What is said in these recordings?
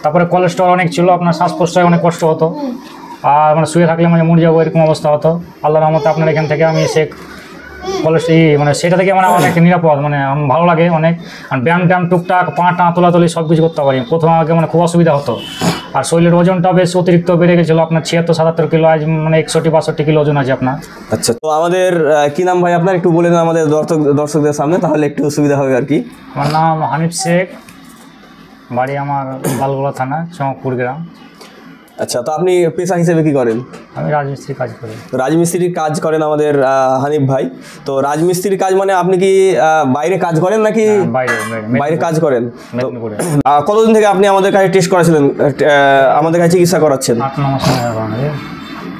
তারপরে কোলেস্ট্রল অনেক ছিল, আপনার শ্বাস প্রশ্বাসে অনেক কষ্ট হতো, আর মানে শুয়ে থাকলে মানে মরে যাবো এরকম অবস্থা হতো। আল্লাহর রহমতে আপনার এখান থেকে আমি সে মানে সেটা থেকে মানে অনেক নিরাপদ, মানে ভালো লাগে অনেক। আর ব্যায়াম টুকটাক পা তোলাতুলি সব কিছু করতে পারি। প্রথমে আমাকে মানে খুব অসুবিধা হতো, আর শরীরের ওজনটা বেশ অতিরিক্ত বেড়ে গেছিলো, আপনার 76-77 কিলো, আজ মানে 61-62 কিলো ওজন আছে আপনার। আচ্ছা, তো আমাদের কি নাম ভাই আপনার, একটু বলে দেন আমাদের দর্শকদের সামনে, তাহলে একটু সুবিধা হবে আর কি। আমার নাম হানিফ শেখ, বাড়ি আমার লালগোলা থানা, চমকপুর গ্রাম। আচ্ছা, তো আপনি পেশা হিসেবে কি করেন? আমি রাজমিস্ত্রির কাজ করি। রাজমিস্ত্রির কাজ করেন আমাদের হানিফ ভাই। তো রাজমিস্ত্রির কাজ মানে আপনি কি বাইরে কাজ করেন নাকি? বাইরে কাজ করেন। কতদিন থেকে আপনি আমাদের কাছে টেস্ট করাছিলেন, আমাদের কাছে চিকিৎসা করাচ্ছেন? 8-9 মাস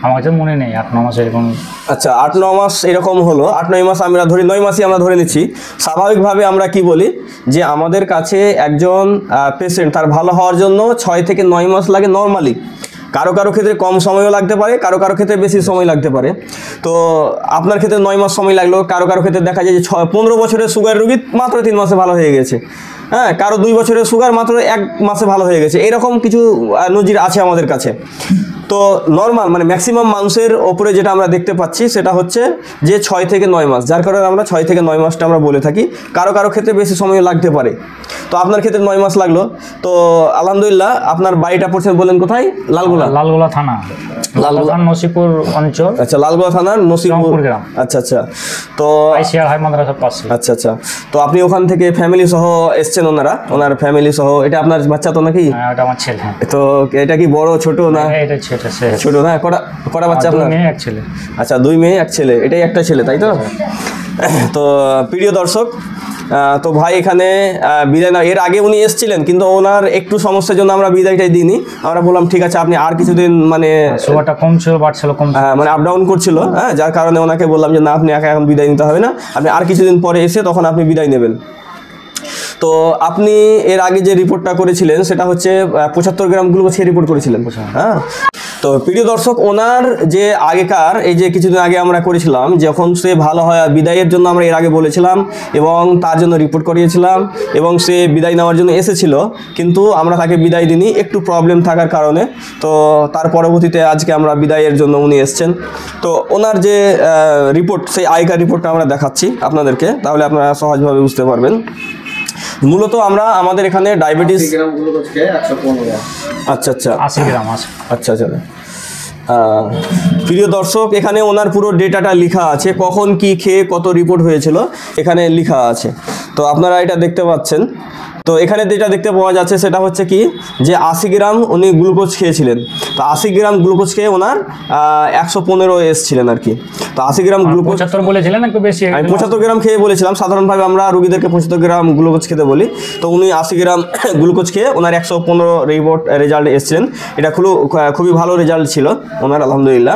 আমার কাছে মনে নেই, 8-9 মাস এরকম। আচ্ছা, 8-9 মাস এরকম হলো। 8-9 মাস আমরা ধরি, 9 মাসই আমরা ধরে নিচ্ছি। স্বাভাবিকভাবে আমরা কি বলি যে আমাদের কাছে একজন পেশেন্ট তার ভালো হওয়ার জন্য 6 থেকে 9 মাস লাগে নর্মালি। কারো ক্ষেত্রে কম সময়ও লাগতে পারে, কারো ক্ষেত্রে বেশি সময় লাগতে পারে। তো আপনার ক্ষেত্রে 9 মাস সময় লাগলো, কারো ক্ষেত্রে দেখা যায় যে 15 বছরের সুগার রোগী মাত্র 3 মাসে ভালো হয়ে গেছে। হ্যাঁ, কারো 2 বছরের সুগার মাত্র 1 মাসে ভালো হয়ে গেছে। এরকম কিছু নজির আছে আমাদের কাছে। তো নর্মাল মানে ম্যাক্সিমাম মানুষের ওপরে যেটা আমরা দেখতে পাচ্ছি সেটা হচ্ছে যে 6 থেকে 9 মাস, যার কারণে আমরা 6 থেকে 9 মাসটা আমরা বলে থাকি। কারো ক্ষেত্রে বেশি সময় লাগতে পারে। তো আপনার ক্ষেত্রে 9 মাস লাগলো। তো আলহামদুলিল্লাহ, আপনার বাড়িটা পড়ছেন বললেন কোথায়? লালগোলা থানা, নসিপুর অঞ্চল। আচ্ছা, লালগোলা থানার নসিপুর গ্রাম। আচ্ছা, তো আইসিআর হাই মাদ্রাসার পাশে। আচ্ছা, তো আপনি ওখান থেকে ফ্যামিলি সহ এসছেন? ওনার ফ্যামিলি সহ। এটা আপনার বাচ্চা তো নাকি? হ্যাঁ, এটা আমার ছেলে। তো এটা কি বড় ছোট না? এটা ছোট না? কটা বাচ্চা আপনার? 2 মেয়ে 1 ছেলে। আচ্ছা, 2 মেয়ে 1 ছেলে, এটাই একটা ছেলে, তাই তো? তো প্রিয় দর্শক, তো ভাই এখানে বিদায় না, এর আগে উনি এসেছিলেন কিন্তু ওনার একটু সমস্যার জন্য আমরা বিদায়টাই দিইনি। আমরা বললাম ঠিক আছে আপনি আর কিছুদিন, মানে সুগারটা কম ছিল, বাড়ছিল কম, মানে আপ ডাউন করছিল, হ্যাঁ, যার কারণে ওনাকে বললাম যে না, আপনি এখন বিদায় নিতে হবে না, আপনি আর কিছুদিন পরে এসে তখন আপনি বিদায় নেবেন। তো আপনি এর আগে যে রিপোর্টটা করেছিলেন সেটা হচ্ছে 75 গ্রাম গ্লুকোজ রিপোর্ট করেছিলেন, হ্যাঁ। তো প্রিয় দর্শক, ওনার যে আগেকার এই যে কিছুদিন আগে আমরা করেছিলাম, যখন সে ভালো হয় বিদায়ের জন্য আমরা এর আগে বলেছিলাম এবং তার জন্য রিপোর্ট করিয়েছিলাম এবং সে বিদায় নেওয়ার জন্য এসেছিল, কিন্তু আমরা তাকে বিদায় দিইনি একটু প্রবলেম থাকার কারণে। তো তার পরবর্তীতে আজকে আমরা বিদায়ের জন্য উনি এসছেন। তো ওনার যে রিপোর্ট, সেই আগেকার রিপোর্টটা আমরা দেখাচ্ছি আপনাদেরকে, তাহলে আপনারা সহজভাবে বুঝতে পারবেন। মূলত আমরা আমাদের এখানে ডায়াবেটিস, আচ্ছা 80 গ্রাম আছে। আচ্ছা, প্রিয় দর্শক, এখানে ওনার পুরো ডেটাটা লেখা আছে, কখন কি খেয়ে কত রিপোর্ট হয়েছিল এখানে লেখা আছে। তো আপনারা এটা দেখতে পাচ্ছেন। তো এখানে যেটা দেখতে পাওয়া যাচ্ছে সেটা হচ্ছে কি, যে 80 গ্রাম উনি গ্লুকোজ খেয়েছিলেন। তো 80 গ্রাম গ্লুকোজ খেয়ে ওনার 115 এসেছিলেন আর কি। তো 80 গ্রাম গ্লুকোজ 75 বলেছিলেন, একটু বেশি। আমি 75 গ্রাম খেয়ে বলেছিলাম, সাধারণভাবে আমরা রোগীদেরকে 75 গ্রাম গ্লুকোজ খেতে বলি। তো উনি 80 গ্রাম গ্লুকোজ খেয়ে ওনার 115 রেজাল্ট এসেছিলেন। এটা খুবই ভালো রেজাল্ট ছিল ওনার, আলহামদুলিল্লাহ।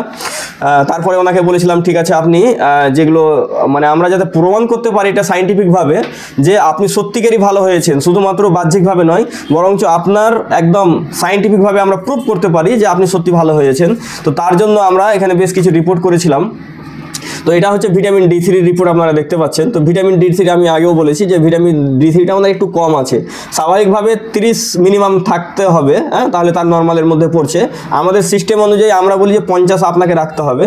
তারপরে ওনাকে বলেছিলাম ঠিক আছে আপনি যেগুলো মানে আমরা যাতে প্রমাণ করতে পারি এটা সায়েন্টিফিকভাবে যে আপনি সত্যিকারই ভালো হয়েছেন, শুধুমাত্র বাহ্যিকভাবে নয়, বরঞ্চ আপনার একদম সায়েন্টিফিকভাবে আমরা প্রুভ করতে পারি যে আপনি সত্যি ভালো হয়েছেন। তো তার জন্য আমরা এখানে বেশ কিছু রিপোর্ট করেছিলাম। তো এটা হচ্ছে ভিটামিন D3 রিপোর্ট আপনারা দেখতে পাচ্ছেন। তো ভিটামিন D3 আমি আগেও বলেছি যে ভিটামিন D3টা আমাদের একটু কম আছে, স্বাভাবিকভাবে 30 মিনিমাম থাকতে হবে, হ্যাঁ, তাহলে তার নর্মালের মধ্যে পড়ছে। আমাদের সিস্টেম অনুযায়ী আমরা বলি যে 50 আপনাকে রাখতে হবে,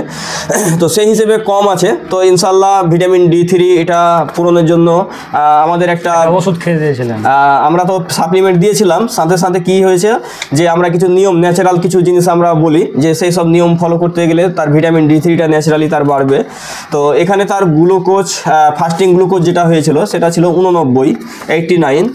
তো সেই হিসেবে কম আছে। তো ইনশাল্লাহ ভিটামিন D3 এটা পূরণের জন্য আমাদের একটা ওষুধ খেয়ে দিয়েছিলেন, আমরা তো সাপ্লিমেন্ট দিয়েছিলাম, সাথে সাথে কি হয়েছে যে আমরা কিছু নিয়ম, ন্যাচারাল কিছু জিনিস আমরা বলি যে সেই সব নিয়ম ফলো করতে গেলে তার ভিটামিন D3টা ন্যাচারালি তার বাড়বে। তো এখানে তার গ্লুকোজ, ফাস্টিং গ্লুকোজ যেটা হয়েছিল সেটা ছিল 89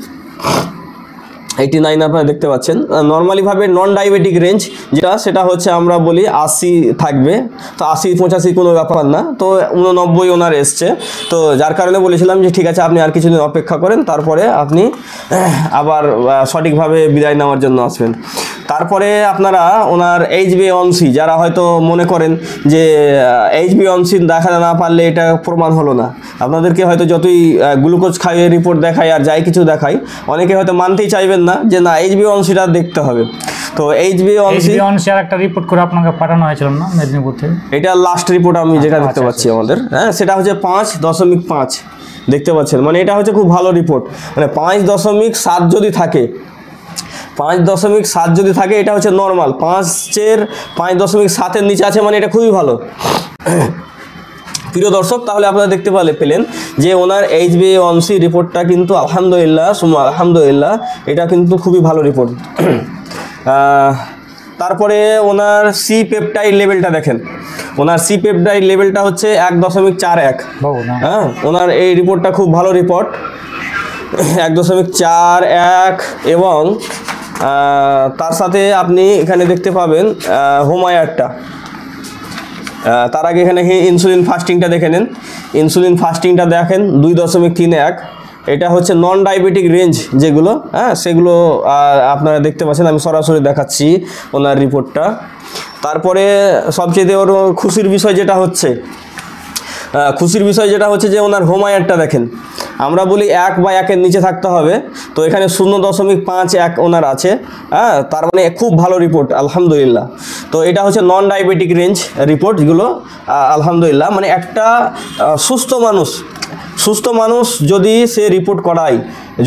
আপনারা দেখতে পাচ্ছেন। নর্মালিভাবে নন ডায়াবেটিক রেঞ্জ যেটা, সেটা হচ্ছে আমরা বলি 80 থাকবে। তো 80-85 কোনো ব্যাপার না। তো 89 ওনার এসছে। তো যার কারণে বলেছিলাম যে ঠিক আছে আপনি আর কিছুদিন অপেক্ষা করেন, তারপরে আপনি আবার সঠিকভাবে বিদায় নেওয়ার জন্য আসবেন। তারপরে আপনারা ওনার HbA1c, যারা হয়তো মনে করেন যে HbA1c দেখা না পারলে এটা প্রমাণ হলো না, আপনাদেরকে হয়তো যতই গ্লুকোজ খাইয়ে রিপোর্ট দেখায় আর যাই কিছু দেখায়, অনেকে হয়তো মানতেই চাইবেন না যে না HbA1cটা দেখতে হবে। তো HbA1c একটা রিপোর্ট করে আপনাকে পাঠানো হয়েছিল না মেদিনীপুর থেকে? এটা লাস্ট রিপোর্ট আমি যেটা দেখতে পাচ্ছি আমাদের, হ্যাঁ, সেটা হচ্ছে 5.5 দেখতে পাচ্ছেন। মানে এটা হচ্ছে খুব ভালো রিপোর্ট। মানে 5.7 যদি থাকে, 5.7 যদি থাকে এটা হচ্ছে নর্মাল, 5.7-এর নিচে আছে মানে এটা খুবই ভালো। প্রিয় দর্শক, তাহলে আপনারা দেখতে পেলেন যে ওনার HbA1c রিপোর্টটা কিন্তু আলহামদুলিল্লাহ এটা কিন্তু খুবই ভালো রিপোর্ট। তারপরে ওনার সি পেপটাইড লেভেলটা দেখেন, ওনার সি পেপটাইড লেভেলটা হচ্ছে 1.41। হ্যাঁ, ওনার এই রিপোর্টটা খুব ভালো রিপোর্ট, 1.41। এবং তার সাথে আপনি এখানে দেখতে পাবেন হোমায়ারটা। তার আগে এখানে ইনসুলিন ফাস্টিংটা দেখে নেন, ইনসুলিন ফাস্টিংটা দেখেন 2.31। এটা হচ্ছে নন ডায়াবেটিক রেঞ্জ যেগুলো, হ্যাঁ সেগুলো আপনারা দেখতে পাচ্ছেন, আমি সরাসরি দেখাচ্ছি ওনার রিপোর্টটা। তারপরে সবচেয়ে ওর খুশির বিষয় যেটা হচ্ছে যে ওনার হোমায়ারটা দেখেন, আমরা বলি 1 বা 1-এর নিচে থাকতে হবে, তো এখানে 0.51 ওনার আছে। হ্যাঁ, তার মানে খুব ভালো রিপোর্ট আলহামদুলিল্লাহ। তো এটা হচ্ছে নন ডায়াবেটিক রেঞ্জ রিপোর্টগুলো আলহামদুলিল্লাহ। মানে একটা সুস্থ মানুষ যদি সে রিপোর্ট করায়,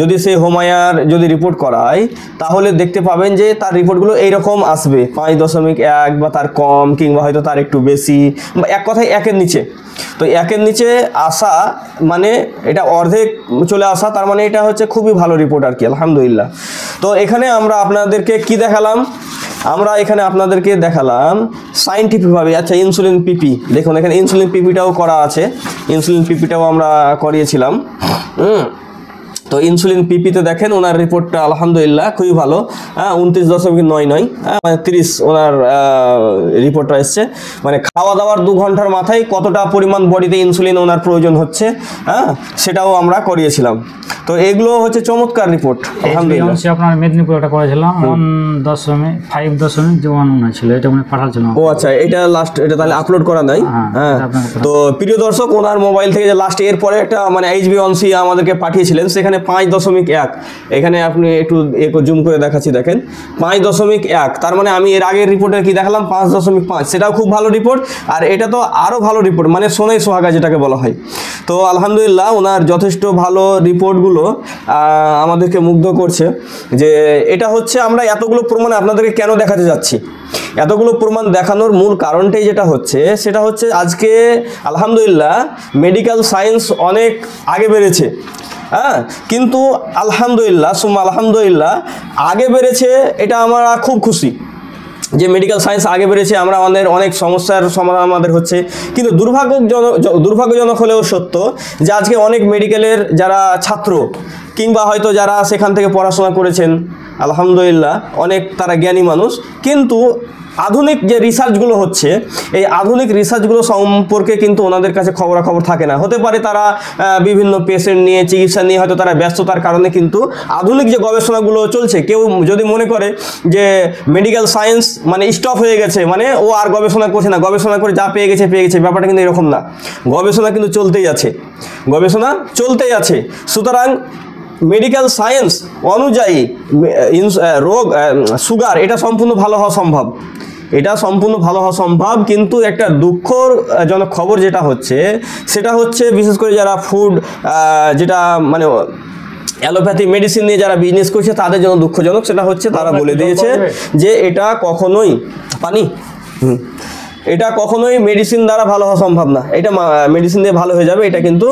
যদি সে হোমায়ার যদি রিপোর্ট করায়, তাহলে দেখতে পাবেন যে তার রিপোর্টগুলো এইরকম আসবে, 5.1 বা তার কম, কিংবা হয়তো তার একটু বেশি, বা এক কথায় 1-এর নিচে। তো 1-এর নিচে আসা মানে এটা অর্ধেক চলে আসা, তার মানে এটা হচ্ছে খুবই ভালো রিপোর্ট আর কি আলহামদুলিল্লাহ। তো এখানে আমরা আপনাদেরকে কি দেখালাম, সায়েন্টিফিকভাবে। আচ্ছা, ইনসুলিন পিপি দেখুন, এখানে ইনসুলিন পিপিটাও করা আছে, ইনসুলিন পিপিটাও আমরা করিয়েছিলাম। তো ইনসুলিন পিপিতে দেখেন ওনার রিপোর্টটা আলহামদুলিল্লাহ খুবই ভালো। 29.99, মানে 30 ওনার রিপোর্টটা এসছে। মানে খাওয়া দাওয়ার 2 ঘন্টার মাথায় কতটা পরিমাণ বডিতে ইনসুলিন ওনার প্রয়োজন হচ্ছে, হ্যাঁ সেটাও আমরা করিয়েছিলাম। তো এগুলো হচ্ছে চমৎকার রিপোর্ট আলহামদুলিল্লাহ। আপনার মেদিনীপুর একটা করেছিলাম 1.5.1 ছিল, এটা মানে পাঠাচ্ছিলাম। ও আচ্ছা, এটা লাস্ট, এটা তাহলে আপলোড করা নাই। হ্যাঁ, তো প্রিয় দর্শক, ওনার মোবাইল থেকে যে লাস্ট এর পরে একটা মানে HbA1c আমাদেরকে পাঠিয়েছিলেন, সেখানে 5.1। এখানে আপনি একটু জুম করে দেখাচ্ছি, দেখেন 5.1। তার মানে আমি এর আগের রিপোর্টে কি দেখালাম 5.5, সেটাও খুব ভালো রিপোর্ট। আর এটা তো আরও ভালো রিপোর্ট, মানে সোনাই সোহাগা যেটাকে বলা হয়। তো আলহামদুলিল্লাহ ওনার যথেষ্ট ভালো রিপোর্টগুলো আমাদেরকে মুগ্ধ করছে। যে এটা হচ্ছে আমরা এতগুলো প্রমাণ আপনাদেরকে কেন দেখাতে যাচ্ছি, এতগুলো প্রমাণ দেখানোর মূল কারণটাই যেটা হচ্ছে, সেটা হচ্ছে আজকে আলহামদুলিল্লাহ মেডিকেল সায়েন্স অনেক আগে বেড়েছে। হ্যাঁ, কিন্তু আলহামদুলিল্লাহ আগে বেড়েছে, এটা আমরা খুব খুশি যে মেডিকেল সায়েন্স আগে বেড়েছে। আমরা আমাদের অনেক সমস্যার সমাধান আমাদের হচ্ছে, কিন্তু দুর্ভাগ্যজনক হলেও সত্য যে আজকে অনেক মেডিকেলের যারা ছাত্র, কিংবা হয়তো যারা সেখান থেকে পড়াশোনা করেছেন, আলহামদুলিল্লাহ অনেক তারা জ্ঞানী মানুষ, কিন্তু আধুনিক যে রিসার্চগুলো হচ্ছে, এই আধুনিক রিসার্চগুলো সম্পর্কে কিন্তু ওনাদের কাছে খবরাখবর থাকে না। হতে পারে তারা বিভিন্ন পেশেন্ট নিয়ে, চিকিৎসা নিয়ে হয়তো তারা ব্যস্ততার কারণে কিন্তু আধুনিক যে গবেষণাগুলো চলছে, কেউ যদি মনে করে যে মেডিকেল সায়েন্স মানে স্টপ হয়ে গেছে, মানে ও আর গবেষণা করছে না, গবেষণা করে যা পেয়ে গেছে, ব্যাপারটা কিন্তু এরকম না। গবেষণা কিন্তু চলতেই আছে। সুতরাং মেডিকেল সায়েন্স অনুযায়ী সুগার এটা সম্পূর্ণ ভালো হওয়া সম্ভব। কিন্তু একটা দুঃখজনক খবর যেটা হচ্ছে, সেটা হচ্ছে বিশেষ করে যারা ফুড যেটা মানে অ্যালোপ্যাথি মেডিসিন নিয়ে যারা বিজনেস করছে, তাদের জন্য দুঃখজনক। সেটা হচ্ছে তারা বলে দিয়েছে যে এটা কখনোই মেডিসিন দ্বারা ভালো হওয়া সম্ভব না, এটা মেডিসিন দিয়ে ভালো হয়ে যাবে, এটা কিন্তু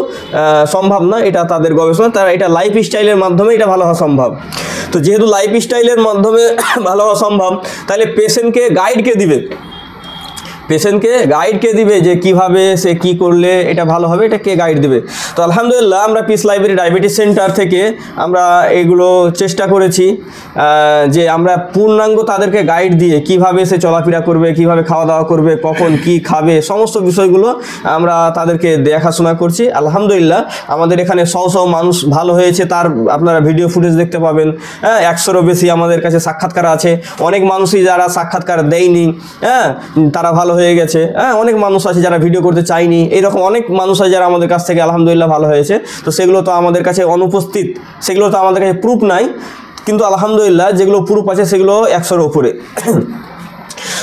সম্ভব না। এটা তাদের গবেষণা, তারা এটা লাইফ স্টাইলের মাধ্যমে এটা ভালো হওয়া সম্ভব। তো যেহেতু লাইফ স্টাইলের মাধ্যমে ভালো হওয়া সম্ভব, তাহলে পেশেন্টকে গাইড কে দিবে যে কিভাবে সে কি করলে এটা ভালো হবে, এটা কে গাইড দিবে। তো আলহামদুলিল্লাহ আমরা পিস লাইব্রেরি ডায়াবেটিস সেন্টার থেকে আমরা এগুলো চেষ্টা করেছি যে আমরা পূর্ণাঙ্গ তাদেরকে গাইড দিয়ে কিভাবে সে চলাফেরা করবে, কিভাবে খাওয়া দাওয়া করবে, কখন কি খাবে, সমস্ত বিষয়গুলো আমরা তাদেরকে দেখাশোনা করছি। আলহামদুলিল্লাহ আমাদের এখানে 100 মানুষ ভালো হয়েছে, তার আপনারা ভিডিও ফুটেজ দেখতে পাবেন। 100-এরও বেশি আমাদের কাছে সাক্ষাৎকার আছে। অনেক মানুষই যারা সাক্ষাৎকার দেয়নি, তারা ভালো হয়ে গেছে। অনেক মানুষ আছে যারা ভিডিও করতে চায়নি, এইরকম অনেক মানুষ আছে যারা আমাদের কাছ থেকে আলহামদুলিল্লাহ ভালো হয়েছে। তো সেগুলো তো আমাদের কাছে অনুপস্থিত, সেগুলো তো আমাদের কাছে প্রুফ নাই, কিন্তু আলহামদুলিল্লাহ যেগুলো প্রুফ আছে সেগুলো 100-এর উপরে।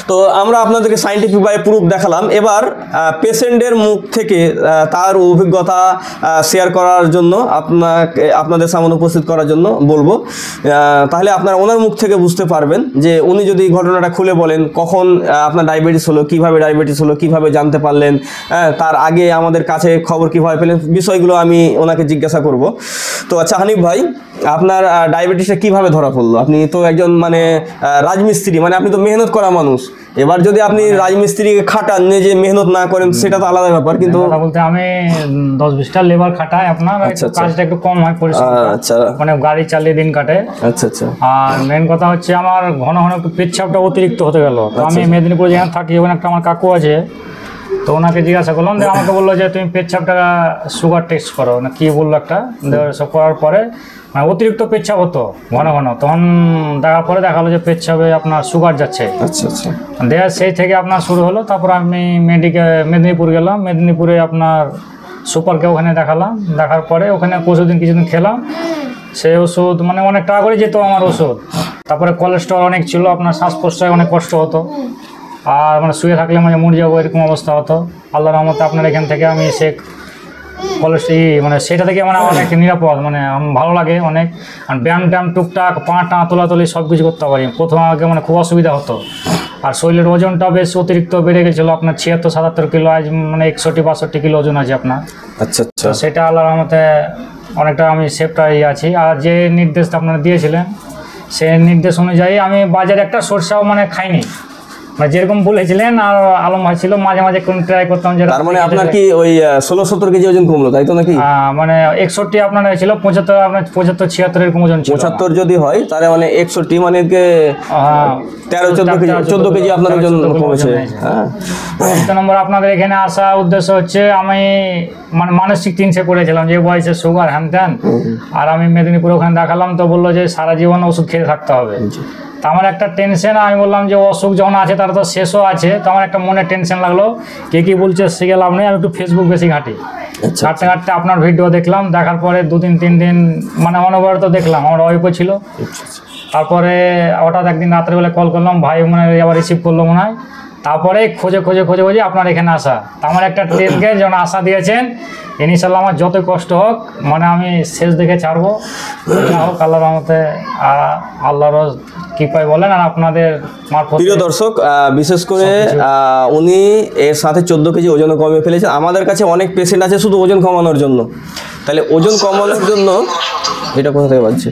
তো আমরা আপনাদেরকে সাইন্টিফিক ভাবে প্রুফ দেখালাম। এবার পেশেন্টের মুখ থেকে তার অভিজ্ঞতা শেয়ার করার জন্য আপনাদের সামনে উপস্থিত করার জন্য বলবো। তাহলে আপনারা ওনার মুখ থেকে বুঝতে পারবেন যে উনি যদি ঘটনাটা খুলে বলেন, কখন আপনার ডায়াবেটিস হলো, কিভাবে ডায়াবেটিস হলো, কিভাবে জানতে পারলেন, তার আগে আমাদের কাছে খবর কিভাবে পেলেন, বিষয়গুলো আমি ওনাকে জিজ্ঞাসা করব। তো আচ্ছা হানিফ ভাই, আপনার ডায়াবেটিসটা কিভাবে ধরা পড়লো? আপনি তো একজন মানে রাজমিস্ত্রি, মানে আপনি তো মেহনত করা মানুষ। এবার যদি আপনি রাজমিস্ত্রিকে খাটান, যে মেহনত না করেন, সেটা তো আলাদা ব্যাপার। কিন্তু কথা বলতে আমি 10-20টা লেবার খাটাই আপনার, কাজটা একটু কম হয়, পরিশ্রম। আচ্ছা, মানে গাড়ি চালিয়ে দিন কাটে। আচ্ছা আচ্ছা। আর মেন কথা হচ্ছে আমার ঘন ঘন একটু পেচ্ছাপটা অতিরিক্ত হতে গেল। তো আমি মেদিনীপুরে যেখানে থাকি, ওখানে একটা আমার কাকু আছে, তো ওনাকে জিজ্ঞাসা করলাম, যে আমাকে বললো যে তুমি পেচ্ছাপটা সুগার টেস্ট করো না, কি বললো একটা, সব করার পরে মানে অতিরিক্ত পেচ্ছাপ হতো ঘন ঘন, তখন দেখার পরে দেখালো যে পেচ্ছাপে আপনার সুগার যাচ্ছে। আচ্ছা আচ্ছা। সেই থেকে আপনার শুরু হলো। তারপর আমি মেদিনীপুর গেলাম, মেদিনীপুরে আপনার সুপারকে ওখানে দেখালাম, দেখার পরে ওখানে কিছুদিন খেলাম। সেই ওষুধ মানে অনেক টাকা করে যেত আমার ওষুধ। তারপরে কোলেস্ট্রল অনেক ছিল, আপনার শ্বাস প্রশ্বাসে অনেক কষ্ট হতো, আর মানে শুয়ে থাকলে মানে মরে যাবো এরকম অবস্থা হতো। আল্লাহর রহমতে আপনার এখান থেকে আমি মানে সেটা থেকে মানে আমার একটা নিরাপদ, মানে ভালো লাগে অনেক। আর ব্যায়াম টুকটাক পা টা তোলাতুলি সব কিছু করতে পারি। প্রথম আগে মানে খুব অসুবিধা হতো, আর শরীরের ওজনটা বেশ অতিরিক্ত বেড়ে গেছিলো, আপনার 76-77 কিলো, আজ মানে 61-62 কিলো ওজন আছে আপনার। আচ্ছা আচ্ছা। সেটা আল্লাহর রহমতে অনেকটা আমি সেফটা আছি। আর যে নির্দেশটা আপনারা দিয়েছিলেন, সেই নির্দেশ অনুযায়ী আমি বাজারে একটা সরষাও মানে খাইনি, মানে যেরকম বলেছিলেন। আর আলম ভাই ছিল, মাঝে মাঝে কোন ট্রাই করতাম। তার মানে আপনার কি ওই 16-17 কেজি ওজন কমলো, তাই তো নাকি? মানে 61 আপনার ছিল, 75 আপনার 75-76 এরকম ওজন ছিল। 75 যদি হয় তাহলে মানে 61 মানে 13-14 কেজি আপনার ওজন কমেছে। হ্যাঁ। নম্বর আপনাদের এখানে আসা উদ্দেশ্য হচ্ছে, আমি মানে মানসিক চিন্তা করেছিলাম যে বয়সে সুগার হ্যান ত্যান, আর আমি মেদিনীপুর ওখানে দেখালাম, তো বললো যে সারা জীবন ওষুধ খেয়ে থাকতে হবে। তো আমার একটা টেনশন, আমি বললাম যে অসুখ যখন আছে তার তো শেষও আছে, তো আমার একটা মনে টেনশন লাগলো, কে কি বলছে শিখে লাভ নেই। আমি একটু ফেসবুক বেশি ঘাঁটি, ঘাঁটতে ঘাঁটতে আপনার ভিডিও দেখলাম, দেখার পরে 2-3 দিন মানে অনবরত দেখলাম, আমার ওয়াইফও ছিল। তারপরে হঠাৎ একদিন রাত্রেবেলা কল করলাম, ভাই মানে আবার রিসিভ করলো মনে হয়। তারপরে খোঁজে আপনার এখানে আসা। তো আমার একটা ট্রেনকে যখন আশা দিয়েছেন, ইনশাআল্লাহ আমার যত কষ্ট হোক মানে আমি শেষ দেখে ছাড়বো, হোক আল্লাহর রহমতে, আল্লাহর কৃপায় বলেন। আর আপনাদের মারফত প্রিয় দর্শক, বিশেষ করে উনি এর সাথে 14 কেজি ওজন কমিয়ে ফেলেছেন। আমাদের কাছে অনেক পেশেন্ট আছে শুধু ওজন কমানোর জন্য। তাহলে ওজন কমানোর জন্য এটা কোথা থেকে বাজছে?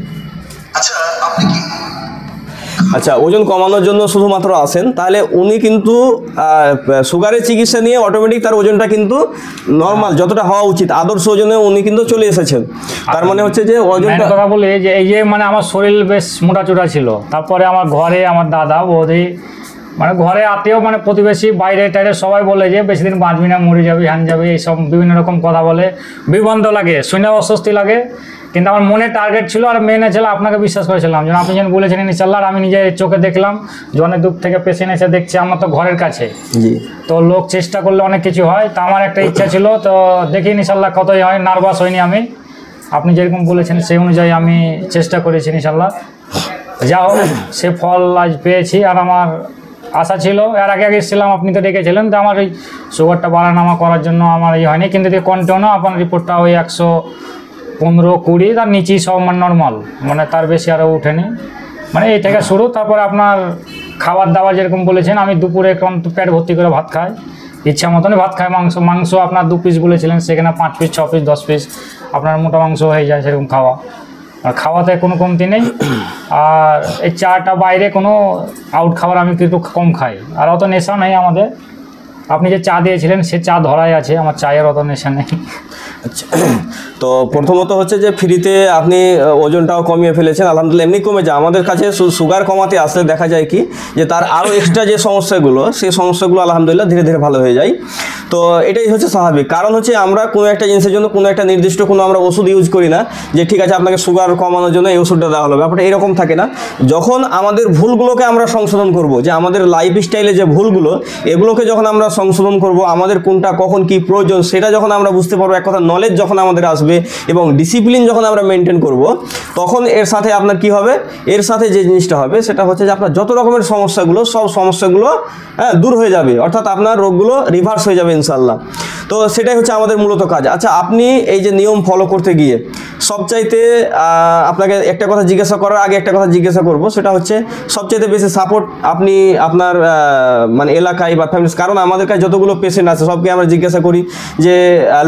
আচ্ছা, ওজন কমানোর জন্য শুধুমাত্র আসেন, তাহলে উনি কিন্তু সুগারের চিকিৎসা নিয়ে অটোমেটিক তার ওজনটা কিন্তু নর্মাল যতটা হওয়া উচিত আদর্শ ওজনে উনি কিন্তু চলে এসেছেন। তার মানে হচ্ছে যে ওজনটা, কথা বলি যে এই যে মানে আমার শরীর বেশ মোটাচোটা ছিল, তারপরে আমার ঘরে আমার দাদা বৌদি মানে ঘরে আত্মীয় মানে প্রতিবেশী বাইরে টাইরে সবাই বলে যে বেশি দিন বাঁচবি না, মরে যাবি, হ্যান যাবি, এইসব বিভিন্ন রকম কথা বলে, বিবন্ধ লাগে, শুনে অস্বস্তি লাগে। কিন্তু আমার মনে টার্গেট ছিল আর মেনে ছিল, আপনাকে বিশ্বাস করেছিলাম যেন আপনি যেন বলেছেন ইনশাআল্লাহ। আর আমি নিজে চোখে দেখলাম যে অনেক দূর থেকে পেশেন্ট এসে দেখছে, আমার তো ঘরের কাছে, তো লোক চেষ্টা করলে অনেক কিছু হয়। তো আমার একটা ইচ্ছা ছিল, তো দেখি ইনশাআল্লাহ কতই হয়, নার্ভাস হয়নি আমি। আপনি যেরকম বলেছেন সেই অনুযায়ী আমি চেষ্টা করেছি ইনশাআল্লাহ। যা হোক সে ফল আজ পেয়েছি। আর আমার আশা ছিল, এর আগে এসেছিলাম, আপনি তো ডেকেছিলেন, তো আমার এই সুগারটা বাড়ানামা করার জন্য আমার এই হয়নি। কিন্তু কন্টিনিউ আপনার রিপোর্টটা ওই 115-20 তার নিচেই সব মানে নর্মাল, মানে তার বেশি আরও উঠেনি, মানে এই থেকে শুরু। তারপরে আপনার খাবার দাবার যেরকম বলেছেন, আমি দুপুরে পেট ভর্তি করে ভাত খাই, ইচ্ছা মতনই ভাত খাই। মাংস আপনার 2 পিস বলেছিলেন, সেখানে 5 পিস 6 পিস 10 পিস আপনার মোটা মাংস হয়ে যায় সেরকম খাওয়া। আর খাওয়াতে কোনো কমতি নেই। আর এই চাটা বাইরে কোনো আউট খাবার আমি একটু কম খাই, আর অত নেশা নেই আমাদের। আপনি যে চা দিয়েছিলেন সে চা ধরাই আছে, আমার চায়ের অত নেশা নেই। আচ্ছা, তো প্রথমত হচ্ছে যে ফ্রিতে আপনি ওজনটাও কমিয়ে ফেলেছেন, আলহামদুলিল্লাহ। এমনি কমে যায়, আমাদের কাছে সুগার কমাতে আসলে দেখা যায় কি যে তার আরও এক্সট্রা যে সমস্যাগুলো, সেই সমস্যাগুলো আলহামদুলিল্লাহ ধীরে ধীরে ভালো হয়ে যায়। তো এটাই হচ্ছে স্বাভাবিক, কারণ হচ্ছে আমরা কোনো একটা জিনিসের জন্য কোনো একটা নির্দিষ্ট কোনো আমরা ওষুধ ইউজ করি না যে ঠিক আছে আপনাকে সুগার কমানোর জন্য এই ওষুধটা দেওয়া হলো, ব্যাপারটা এরকম থাকে না। যখন আমাদের ভুলগুলোকে আমরা সংশোধন করব, যে আমাদের লাইফস্টাইলে যে ভুলগুলো, এগুলোকে যখন আমরা সংশোধন করব, আমাদের কোনটা কখন কি প্রয়োজন সেটা যখন আমরা বুঝতে পারবো, এক কথা নলেজ যখন আমাদের আসবে এবং ডিসিপ্লিন যখন আমরা মেনটেন করব, তখন এর সাথে আপনার কি হবে, এর সাথে যে জিনিসটা হবে সেটা হচ্ছে যে আপনার যত রকমের সমস্যাগুলো, সব সমস্যাগুলো দূর হয়ে যাবে, অর্থাৎ আপনার রোগগুলো রিভার্স হয়ে যাবে ইনশাল্লাহ। তো সেটাই হচ্ছে আমাদের মূলত কাজ। আচ্ছা, আপনি এই যে নিয়ম ফলো করতে গিয়ে সবচাইতে আপনাকে একটা কথা জিজ্ঞাসা করার আগে একটা কথা জিজ্ঞাসা করব, সেটা হচ্ছে সবচাইতে বেশি সাপোর্ট আপনি আপনার মানে এলাকায় বা ফ্যামিলি, কারণ আমাদের কাছে যতগুলো পেশেন্ট আছে সবকে আমরা জিজ্ঞাসা করি যে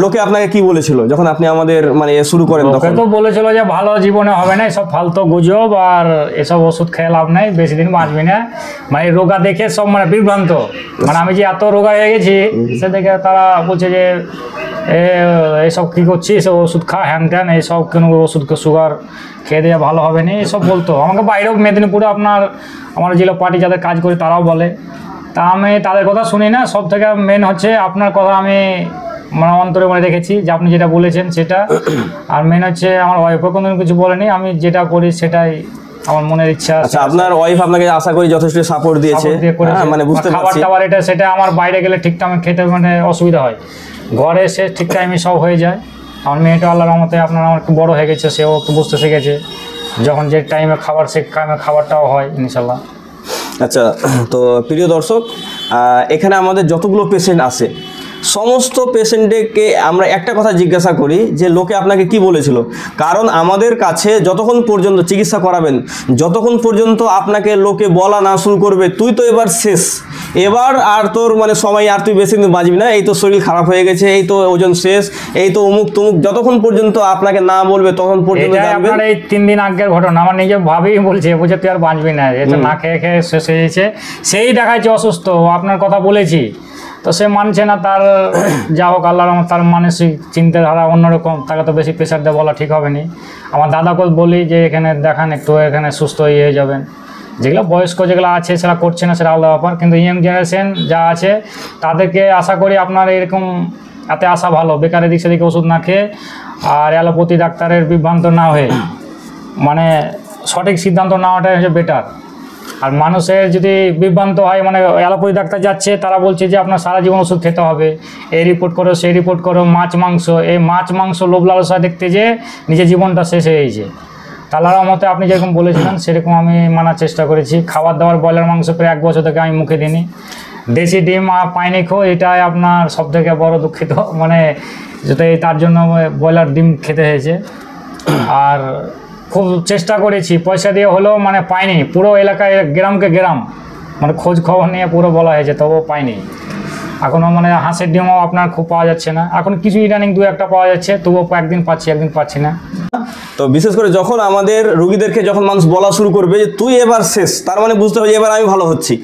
লোকে আপনাকে কি বলেছিল যখন আপনি আমাদের মানে শুরু করেন? তখন তো বলেছিল যে ভালো জীবনে হবে না, সব ফালতু গুজব, আর এসব ওষুধ খেয়ে লাভ নাই, বেশি দিন বাঁচবি না, মানে রোগা দেখে সব মানে বিভ্রান্ত, মানে আমি যে এত রোগা হয়ে গেছি সে দেখে তারা বলছে যে এইসব কী করছিস, ওষুধ খা, হ্যান ট্যান, এইসব কেন ওষুধ, সুগার খেয়ে দিয়ে ভালো হবে না, এইসব বলতো আমাকে। বাইরেও মেদিনীপুরে আপনার আমার জেলা পার্টি যাদের কাজ করে তারাও বলে, তা আমি তাদের কথা শুনি না। সব থেকে মেন হচ্ছে আপনার কথা আমি মানে অন্তরে মনে রেখেছি যে আপনি যেটা বলেছেন সেটা, আর মেন হচ্ছে আমার ওয়াইফও কোনো কিছু বলেনি, আমি যেটা করি সেটাই আমার মনের ইচ্ছা। আচ্ছা, আপনার ওয়াইফ আপনাকে আশা করি যথেষ্ট সাপোর্ট দিয়েছে, মানে বুঝতে খাবার পারছি। টাবার এটা সেটা আমার বাইরে গেলে ঠিক টাইমে খেতে মানে অসুবিধা হয়, ঘরে এসে ঠিক টাইমে সব হয়ে যায়। আমার মেয়েটা আল্লাহর রহমতে আপনার আমার একটু বড় হয়ে গেছে, সেও একটু বুঝতে শিখেছে, যখন যে টাইমে খাবার সে টাইমে খাবারটাও হয় ইনশাল্লাহ। আচ্ছা, তো প্রিয় দর্শক, এখানে আমাদের যতগুলো পেশেন্ট আছে সমস্ত পেশেন্টকে আমরা একটা কথা জিজ্ঞাসা করি যে লোকে আপনাকে কি বলেছিল, কারণ আমাদের কাছে যতক্ষণ পর্যন্ত চিকিৎসা করাবেন, যতক্ষণ পর্যন্ত আপনাকে লোকে বলা না শুরু করবে তুই তো এবার শেষ, এবার আর তোর মানে সময় আর তুই বেশি দিন বাঁচবি না, এই তো শরীর খারাপ হয়ে গেছে, এই তো ওজন শেষ, এই তো অমুক তমুক, যতক্ষণ পর্যন্ত আপনাকে না বলবে তখন পর্যন্ত জানবেন। এই 3 দিন আগের ঘটনা, আমার নিজে ভাবেই বলছে তুই আর বাঁচবি না, এটা না খেয়ে খেয়ে শেষ হয়ে গেছে, সেই দেখাচ্ছে অসুস্থ, আপনার কথা বলেছি তো সে মানছে না, তার যা হোক আল্লাহর রহমতে তার মানসিক চিন্তাধারা অন্যরকম, তাকে তো বেশি প্রেশার দিয়ে বলা ঠিক হবে না। আমার দাদাকে বলি যে এখানে দেখান একটু, এখানে সুস্থ হয়ে যাবেন। যেগুলো বয়স্ক যেগুলো আছে সেটা করছে না, সেটা আলাদা ব্যাপার, কিন্তু ইয়ং জেনারেশন যা আছে তাদেরকে আশা করি আপনার এরকম এতে আসা ভালো, বেকারের দিক সেদিকে ওষুধ না খেয়ে আর অ্যালোপ্যাথি ডাক্তারের বিভ্রান্ত না হয়ে মানে সঠিক সিদ্ধান্ত নেওয়াটাই হচ্ছে বেটার। আর মানুষের যদি বিভ্রান্ত হয়, মানে অ্যালোপ্যাথি ডাক্তার যাচ্ছে তারা বলছে যে আপনার সারা জীবন ওষুধ খেতে হবে, এই রিপোর্ট করো সেই রিপোর্ট করো, মাছ মাংস, এই মাছ মাংস লোভ লালসা দেখতে যে নিজের জীবনটা শেষ হয়ে গেছে। তালার মতে আপনি যেরকম বলেছিলেন সেরকম আমি মানার চেষ্টা করেছি। খাবার দাবার ব্রয়লার মাংস প্রায় 1 বছর থেকে আমি মুখে দিইনি, দেশি ডিম পাইনি খো, এটাই আপনার সবথেকে বড় দুঃখিত, মানে যেটাই তার জন্য ব্রয়লার ডিম খেতে হয়েছে। আর খুব চেষ্টা করেছি, পয়সা দিয়ে হলেও মানে পাইনি, পুরো এলাকায় গ্রামকে গ্রাম মানে খোঁজ খবর নিয়ে পুরো বলা হয়েছে, তবুও পাইনি। এখনও মানে হাঁসের ডিমও আপনার খুব পাওয়া যাচ্ছে না, এখন কিছু ইদানিং 2-1টা পাওয়া যাচ্ছে, তবুও একদিন পাচ্ছি একদিন পাচ্ছি না। তো বিশেষ করে যখন আমাদের রুগীদেরকে যখন মানুষ বলা শুরু করবে যে তুই এবার শেষ, তার মানে বুঝতে হবে যে এবার আমি ভালো হচ্ছি।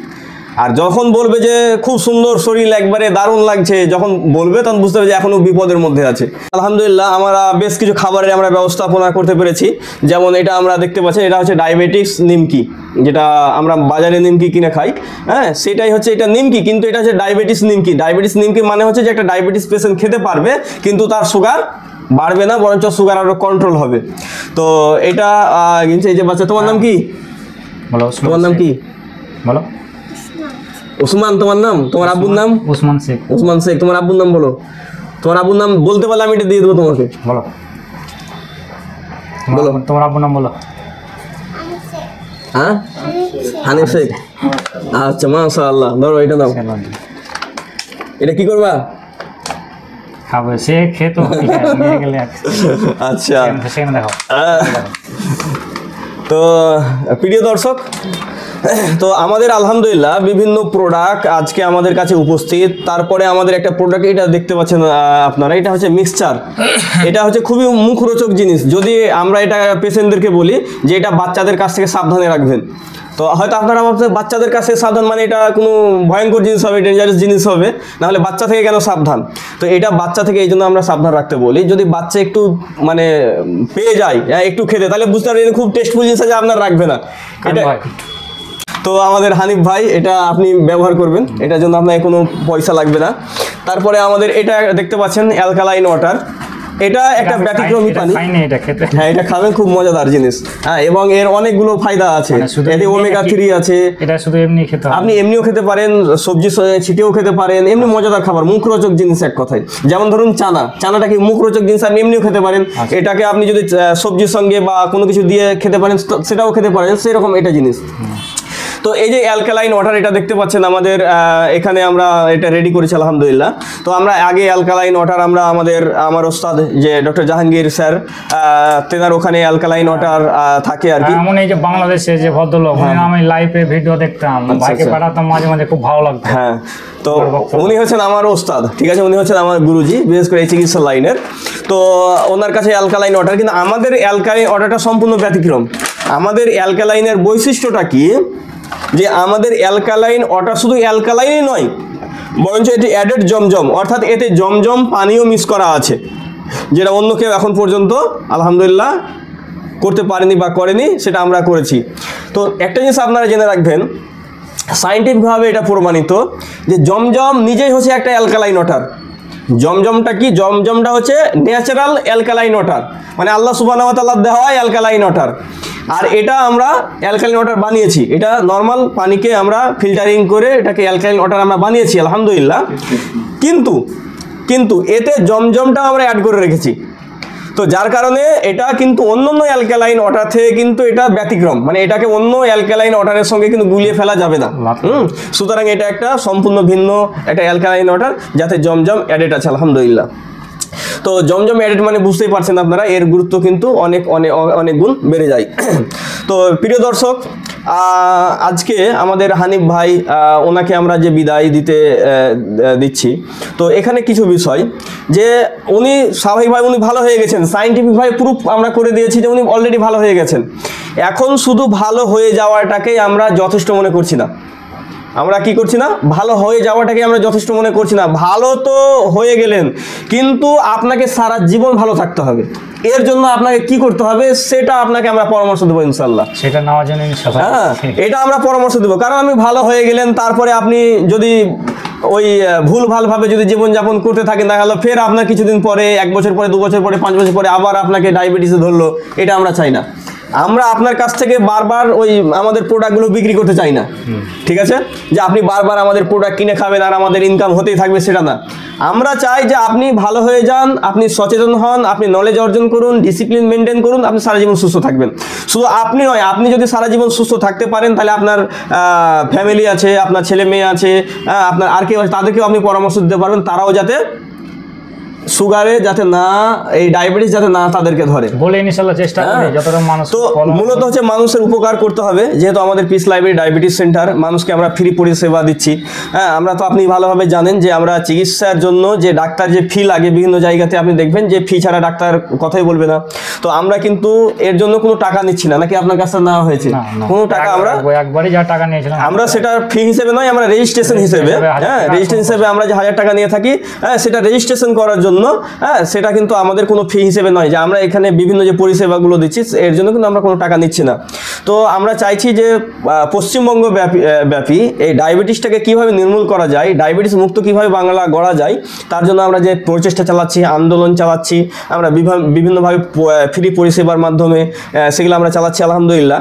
আর যখন বলবে যে খুব সুন্দর শরীর, একবারে দারুণ লাগছে, যখন বলবে তখন বুঝতে হবে যে এখনও বিপদের মধ্যে আছে। আলহামদুলিল্লাহ আমরা বেশ কিছু খাবারের আমরা ব্যবস্থাপনা করতে পেরেছি, যেমন এটা আমরা দেখতে পাচ্ছি, এটা হচ্ছে ডায়াবেটিস নিমকি, যেটা আমরা বাজারে নিমকি কিনে খাই, হ্যাঁ সেটাই হচ্ছে এটা নিমকি, কিন্তু এটা হচ্ছে ডায়াবেটিস নিমকি। ডায়াবেটিস নিমকি মানে হচ্ছে যে একটা ডায়াবেটিস পেশেন্ট খেতে পারবে, কিন্তু তার সুগার বাড়বে না, বরঞ্চ সুগার আরও কন্ট্রোল হবে। তো এটা এই যে বাচ্চা, তোমার নাম কি? বলো। তোমার নাম কি? বলো। ওসমান তোমার নাম? তোমার আব্বুর নাম? ওসমান শেখ। ওসমান শেখ। তোমার আব্বুর নাম বলো। তোমার আব্বুর নাম বলতে পারলে আমি এটা দিয়ে দেবো তোমাকে। বলো বলো। তোমার আব্বুর নাম বলো। হ্যাঁ, হানিফ শেখ। আচ্ছা মাশাআল্লাহ, ধরো এটা দাও। এটা কি করবা? খাবে, সে খেতো নিয়ে গেলে। আচ্ছা সেখানে দেখো। তো প্রিয় দর্শক, তো আমাদের আলহামদুলিল্লাহ বিভিন্ন প্রোডাক্ট আজকে আমাদের কাছে উপস্থিত। তারপরে আমাদের একটা প্রোডাক্ট, এটা দেখতে পাচ্ছেন আপনারা, এটা হচ্ছে মিক্সচার। এটা হচ্ছে খুবই মুখরোচক জিনিস। যদি আমরা এটা পেশেন্টদেরকে বলি যে এটা বাচ্চাদের কাছ থেকে সাবধানে রাখবেন, তো হয়তো আপনারা ভাবছেন বাচ্চাদের কাছে সাবধান মানে এটা কোনো ভয়ঙ্কর জিনিস হবে, ডেঞ্জারাস জিনিস হবে, নাহলে বাচ্চা থেকে কেন সাবধান? তো এটা বাচ্চা থেকে এই জন্য আমরা সাবধান রাখতে বলি। যদি বাচ্চা একটু মানে পেয়ে যায় একটু খেতে, তাহলে বুঝতে পারবেন খুব টেস্টফুল জিনিস আছে, আপনার রাখবে না এটা। তো আমাদের হানিফ ভাই, এটা আপনি ব্যবহার করবেন, এটার জন্য আপনার কোনো পয়সা লাগবে না। তারপরে আমাদের এটা দেখতে পাচ্ছেন অ্যালকালাইন ওয়াটার, এটা একটা ব্যতিক্রমী পানি। খাইনি এটা খেতে। হ্যাঁ, এটা খাবেন, খুব মজাদার জিনিস। হ্যাঁ, এবং এর অনেকগুলো ফায়দা আছে। শুধু এতে ওমেগা 3 আছে। এটা শুধু এমনি খেতে হবে? আপনি এমনিও খেতে পারেন, সবজি ছিটেও খেতে পারেন, এমনি মজাদার খাবার, মুখরোচক জিনিস এক কথায়। যেমন ধরুন চানাটা কি মুখরোচক জিনিস, আপনি এমনিও খেতে পারেন। এটাকে আপনি যদি সবজির সঙ্গে বা কোনো কিছু দিয়ে খেতে পারেন সেটাও খেতে পারেন, সেরকম এটা জিনিস। তো এই যে অ্যালকালাইন ওয়াটার, এটা দেখতে পাচ্ছেন আমাদের এখানে আমরা এটা রেডি করেছি আলহামদুলিল্লাহ। তো আমরা আগে অ্যালকালাইন ওয়াটার আমার ওস্তাদ যে ডক্টর জাহাঙ্গীর স্যার, তেনার ওখানে অ্যালকালাইন ওয়াটার থাকে আর কি। এমন এই যে বাংলাদেশে যে ভদ্রলোক, আমি লাইভে ভিডিও দেখতাম, ভাইকে পাঠাতাম মাঝে মাঝে, খুব ভালো লাগতো। হ্যাঁ, তো উনি হচ্ছেন আমার ওস্তাদ, ঠিক আছে, উনি হচ্ছেন আমার গুরুজি, বিশেষ করে এই চিকিৎসা লাইনের। তো ওনার কাছে অ্যালকালাইন ওয়াটার, কিন্তু আমাদের অ্যালকালাইন ওয়াটারটা সম্পূর্ণ ব্যতিক্রম। আমাদের অ্যালকালাইনের বৈশিষ্ট্যটা কি, যে আমাদের অ্যালকালাইন ওয়াটার শুধু অ্যালকালাইনই নয়, বরঞ্চ এটি অ্যাডেড জমজম, অর্থাৎ এতে জমজম পানিও মিক্স করা আছে, যেটা অন্য কেউ এখন পর্যন্ত আলহামদুলিল্লাহ করতে পারেনি বা করেনি, সেটা আমরা করেছি। তো একটা জিনিস আপনারা জেনে রাখবেন, সায়েন্টিফিকভাবে এটা প্রমাণিত যে জমজম নিজেই হচ্ছে একটা অ্যালকালাইন ওয়াটার। জমজমটা কি? জমজমটা হচ্ছে ন্যাচারাল অ্যালকালাইন ওয়াটার, মানে আল্লাহ সুবহানাহু ওয়া তাআলা দেওয়া অ্যালকালাইন ওয়াটার। আর এটা আমরা অ্যালকালাইন ওয়াটার বানিয়েছি, এটা নর্মাল পানিকে আমরা ফিল্টারিং করে এটাকে অ্যালকালাইন ওয়াটার আমরা বানিয়েছি আলহামদুলিল্লাহ। কিন্তু এতে জমজমটা আমরা অ্যাড করে রেখেছি। তো যার কারণে এটা কিন্তু অন্য অ্যালকালাইন ওয়াটার থেকে কিন্তু এটা ব্যতিক্রম, মানে এটাকে অন্য অ্যালকালাইন ওয়াটারের সঙ্গে কিন্তু গুলিয়ে ফেলা যাবে না। সুতরাং এটা একটা সম্পূর্ণ ভিন্ন একটা অ্যালকালাইন ওয়াটার, যাতে জমজম অ্যাডেড আছে আলহামদুলিল্লাহ। তো জমজম অ্যাডেড মানে বুঝতেই পারছেন আপনারা, এর গুরুত্ব কিন্তু অনেক অনেক অনেক গুণ বেড়ে যায়। তো প্রিয় দর্শক, আজকে আমাদের হানিফ ভাই, ওনাকে আমরা যে বিদায় দিচ্ছি, তো এখানে কিছু বিষয় যে উনি স্বাভাবিকভাবে উনি ভালো হয়ে গেছেন, সায়েন্টিফিকভাবে প্রুফ আমরা করে দিয়েছি যে উনি অলরেডি ভালো হয়ে গেছেন। এখন শুধু ভালো হয়ে যাওয়াটাকেই আমরা যথেষ্ট মনে করছি না। আমরা কি করছি না? ভালো হয়ে যাওয়াটাকে আমরা যথেষ্ট মনে করছি না। ভালো তো হয়ে গেলেন, কিন্তু আপনাকে সারা জীবন ভালো থাকতে হবে। এর জন্য আপনাকে কি করতে হবে সেটা আপনাকে আমরা পরামর্শ দেবো ইনশাল্লাহ। সেটা নেওয়ার জন্য ইনশাল্লাহ, হ্যাঁ, এটা আমরা পরামর্শ দেবো। কারণ আমি ভালো হয়ে গেলেন, তারপরে আপনি যদি ওই ভুলভালভাবে যদি জীবনযাপন করতে থাকেন, দেখা গেলো ফের আপনার কিছুদিন পরে, 1 বছর পরে, 2 বছর পরে, 5 বছর পরে আবার আপনাকে ডায়াবেটিসে ধরলো। এটা আমরা চাই না। আমরা আপনার কাছ থেকে বারবার ওই আমাদের প্রোডাক্টগুলো বিক্রি করতে চাই না, ঠিক আছে, যে আপনি বারবার আমাদের প্রোডাক্ট কিনে খাবেন আর আমাদের ইনকাম হতেই থাকবে, সেটা না। আমরা চাই যে আপনি ভালো হয়ে যান, আপনি সচেতন হন, আপনি নলেজ অর্জন করুন, ডিসিপ্লিন মেনটেন করুন, আপনি সারা জীবন সুস্থ থাকবেন। শুধু আপনি নয়, আপনি যদি সারা জীবন সুস্থ থাকতে পারেন, তাহলে আপনার ফ্যামিলি আছে, আপনার ছেলে মেয়ে আছে, আপনার আর কেউ আছে, তাদেরকেও আপনি পরামর্শ দিতে পারবেন, তারাও যাতে সুগারে যাতে না, এই ডায়াবেটিস যাতে না তাদেরকে ধরে বলে ইনশাআল্লাহ চেষ্টা করি যতটা মানুষ। তো মূলত হচ্ছে মানুষের উপকার করতে হবে, যেহেতু আমাদের পিস লাইব্রেরি ডায়াবেটিস সেন্টার, মানুষকে আমরা ফ্রি পরিষেবা দিচ্ছি। হ্যাঁ, আমরা তো আপনি ভালোভাবে জানেন যে আমরা চিকিৎসার জন্য যে ডাক্তার যে ফি লাগে, বিভিন্ন জায়গাতে আপনি দেখবেন যে ফি ছাড়া ডাক্তার কথাই বলবে না। তো আমরা কিন্তু এর জন্য কোনো টাকা নিচ্ছি না, নাকি আপনার কাছে নেওয়া হয়েছে কোনো টাকা? আমরা একবারই যা টাকা নিয়েছিলাম, আমরা সেটা ফি হিসেবে নয়, আমরা রেজিস্ট্রেশন হিসেবে, হ্যাঁ, রেজিস্ট্রেশন হিসেবে আমরা যে 1000 টাকা নিয়ে থাকি, হ্যাঁ, সেটা রেজিস্ট্রেশন করার জন্য, হ্যাঁ, সেটা কিন্তু আমাদের কোনো ফি হিসেবে নয়, যে আমরা এখানে বিভিন্ন যে পরিষেবাগুলো দিচ্ছি এর জন্য কিন্তু আমরা কোনো টাকা নিচ্ছি না। তো আমরা চাইছি যে পশ্চিমবঙ্গ ব্যাপী এই ডায়াবেটিসটাকে কীভাবে নির্মূল করা যায়, ডায়াবেটিস মুক্ত কীভাবে বাংলা গড়া যায়, তার জন্য আমরা যে প্রচেষ্টা চালাচ্ছি, আন্দোলন চালাচ্ছি, আমরা বিভিন্নভাবে ফ্রি পরিষেবার মাধ্যমে সেগুলো আমরা চালাচ্ছি আলহামদুলিল্লাহ।